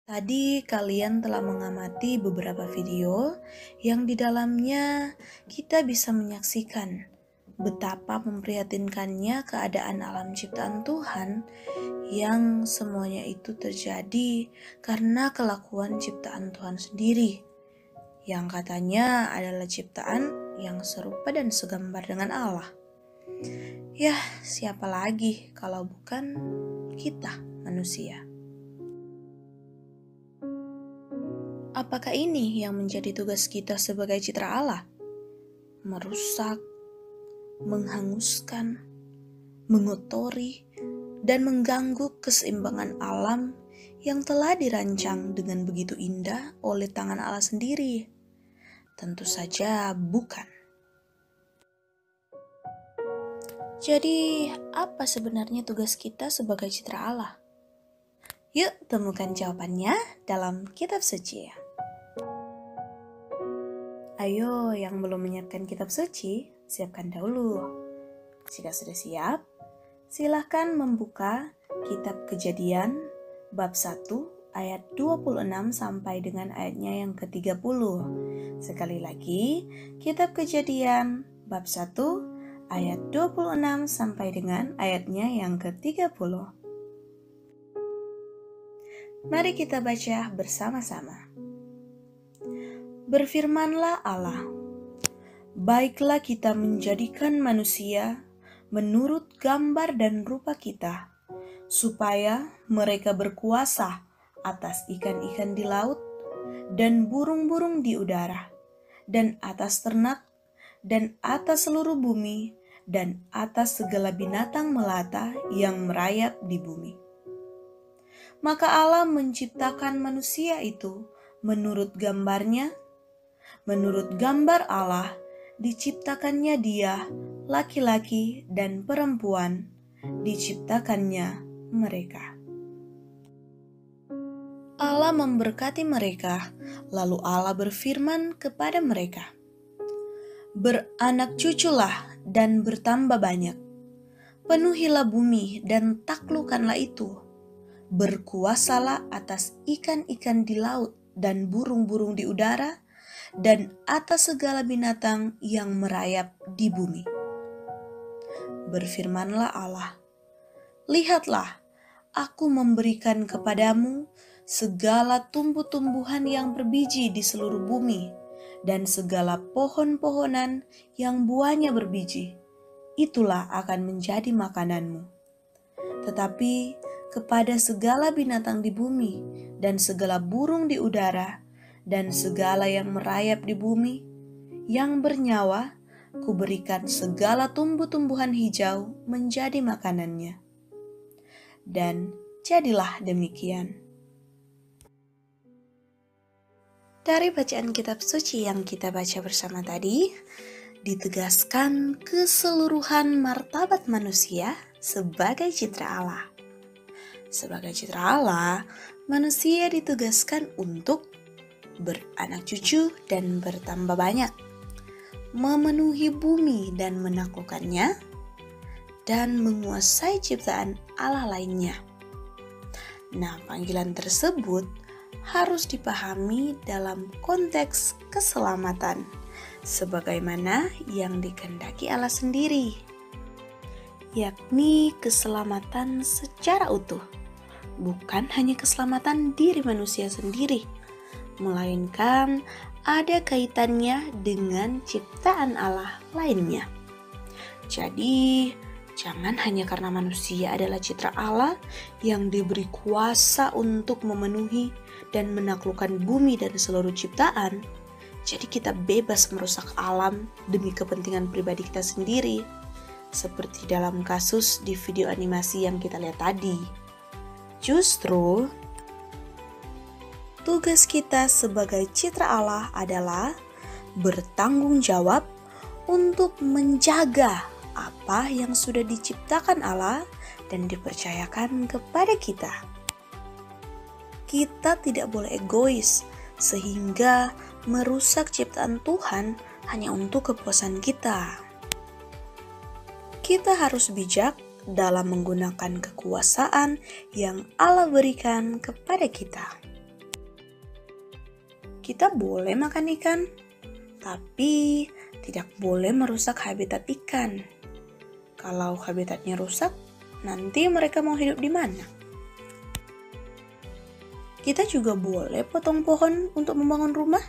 Tadi kalian telah mengamati beberapa video yang di dalamnya kita bisa menyaksikan betapa memprihatinkannya keadaan alam ciptaan Tuhan yang semuanya itu terjadi karena kelakuan ciptaan Tuhan sendiri yang katanya adalah ciptaan yang serupa dan segambar dengan Allah. Yah, siapa lagi kalau bukan kita manusia? Apakah ini yang menjadi tugas kita sebagai citra Allah? Merusak, menghanguskan, mengotori, dan mengganggu keseimbangan alam yang telah dirancang dengan begitu indah oleh tangan Allah sendiri? Tentu saja bukan. Jadi, apa sebenarnya tugas kita sebagai citra Allah? Yuk temukan jawabannya dalam kitab suci. Ayo yang belum menyiapkan kitab suci, siapkan dahulu. Jika sudah siap, silahkan membuka kitab Kejadian bab 1 ayat 26 sampai dengan ayatnya yang ke-30. Sekali lagi, kitab Kejadian bab 1 ayat 26 sampai dengan ayatnya yang ke-30. Mari kita baca bersama-sama. Berfirmanlah Allah, baiklah kita menjadikan manusia menurut gambar dan rupa kita, supaya mereka berkuasa atas ikan-ikan di laut, dan burung-burung di udara, dan atas ternak, dan atas seluruh bumi, dan atas segala binatang melata yang merayap di bumi. Maka Allah menciptakan manusia itu menurut gambarnya. Menurut gambar Allah, diciptakannya dia, laki-laki dan perempuan, diciptakannya mereka. Allah memberkati mereka, lalu Allah berfirman kepada mereka, beranak cuculah dan bertambah banyak, penuhilah bumi dan taklukkanlah itu, berkuasalah atas ikan-ikan di laut dan burung-burung di udara, dan atas segala binatang yang merayap di bumi. Berfirmanlah Allah, lihatlah, aku memberikan kepadamu segala tumbuh-tumbuhan yang berbiji di seluruh bumi, dan segala pohon-pohonan yang buahnya berbiji. Itulah akan menjadi makananmu. Tetapi kepada segala binatang di bumi, dan segala burung di udara, dan segala yang merayap di bumi, yang bernyawa, kuberikan segala tumbuh-tumbuhan hijau menjadi makanannya. Dan jadilah demikian. Dari bacaan kitab suci yang kita baca bersama tadi, ditegaskan keseluruhan martabat manusia sebagai citra Allah. Sebagai citra Allah, manusia ditugaskan untuk beranak cucu dan bertambah banyak, memenuhi bumi dan menaklukkannya, dan menguasai ciptaan Allah lainnya. Nah, panggilan tersebut harus dipahami dalam konteks keselamatan, sebagaimana yang dikehendaki Allah sendiri, yakni keselamatan secara utuh, bukan hanya keselamatan diri manusia sendiri, melainkan ada kaitannya dengan ciptaan Allah lainnya. Jadi, jangan hanya karena manusia adalah citra Allah yang diberi kuasa untuk memenuhi dan menaklukkan bumi dan seluruh ciptaan, jadi kita bebas merusak alam demi kepentingan pribadi kita sendiri, seperti dalam kasus di video animasi yang kita lihat tadi. Justru, tugas kita sebagai citra Allah adalah bertanggung jawab untuk menjaga apa yang sudah diciptakan Allah dan dipercayakan kepada kita. Kita tidak boleh egois sehingga merusak ciptaan Tuhan hanya untuk kepuasan kita. Kita harus bijak dalam menggunakan kekuasaan yang Allah berikan kepada kita. Kita boleh makan ikan, tapi tidak boleh merusak habitat ikan. Kalau habitatnya rusak, nanti mereka mau hidup di mana? Kita juga boleh potong pohon untuk membangun rumah,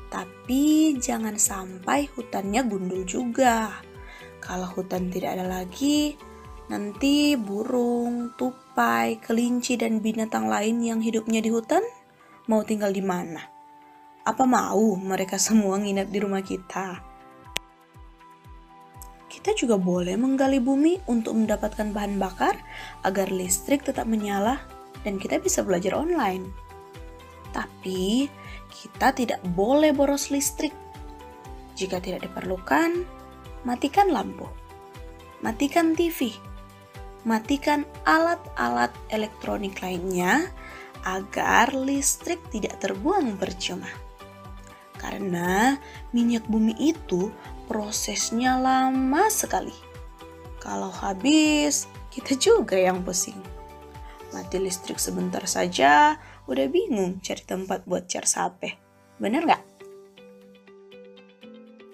tapi jangan sampai hutannya gundul juga. Kalau hutan tidak ada lagi, nanti burung, tupai, kelinci, dan binatang lain yang hidupnya di hutan mau tinggal di mana? Apa mau mereka semua nginap di rumah kita? Kita juga boleh menggali bumi untuk mendapatkan bahan bakar agar listrik tetap menyala dan kita bisa belajar online. Tapi kita tidak boleh boros listrik. Jika tidak diperlukan, matikan lampu, matikan TV, matikan alat-alat elektronik lainnya agar listrik tidak terbuang percuma. Karena minyak bumi itu prosesnya lama sekali. Kalau habis, kita juga yang pusing. Mati listrik sebentar saja, udah bingung cari tempat buat charge HP. Bener nggak?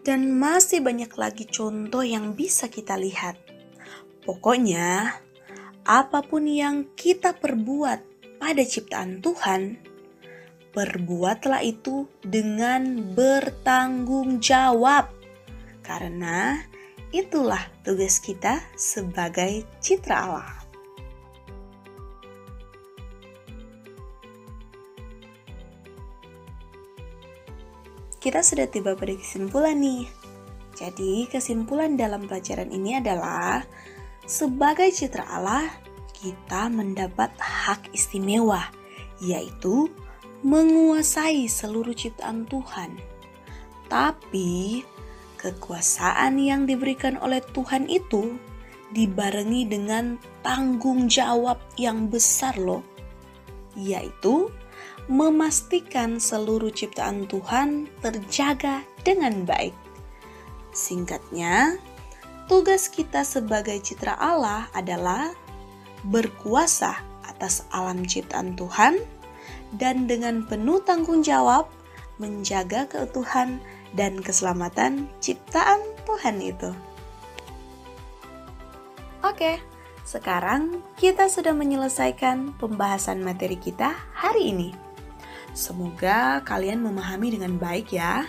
Dan masih banyak lagi contoh yang bisa kita lihat. Pokoknya, apapun yang kita perbuat pada ciptaan Tuhan, perbuatlah itu dengan bertanggung jawab. Karena itulah tugas kita sebagai citra Allah. Kita sudah tiba pada kesimpulan nih. Jadi kesimpulan dalam pelajaran ini adalah sebagai citra Allah, kita mendapat hak istimewa, yaitu menguasai seluruh ciptaan Tuhan. Tapi kekuasaan yang diberikan oleh Tuhan itu dibarengi dengan tanggung jawab yang besar loh, yaitu memastikan seluruh ciptaan Tuhan terjaga dengan baik. Singkatnya, tugas kita sebagai citra Allah adalah berkuasa atas alam ciptaan Tuhan dan dengan penuh tanggung jawab menjaga keutuhan dan keselamatan ciptaan Tuhan itu. Oke, sekarang kita sudah menyelesaikan pembahasan materi kita hari ini. Semoga kalian memahami dengan baik ya.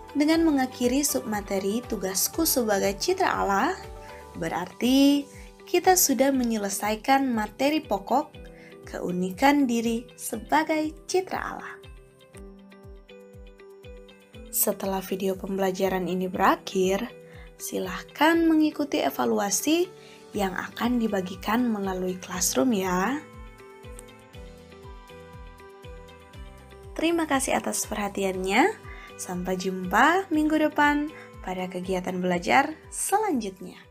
Dengan mengakhiri submateri tugasku sebagai citra Allah, berarti kita sudah menyelesaikan materi pokok keunikan diri sebagai citra Allah. Setelah video pembelajaran ini berakhir, silahkan mengikuti evaluasi yang akan dibagikan melalui Classroom ya. Terima kasih atas perhatiannya. Sampai jumpa minggu depan pada kegiatan belajar selanjutnya.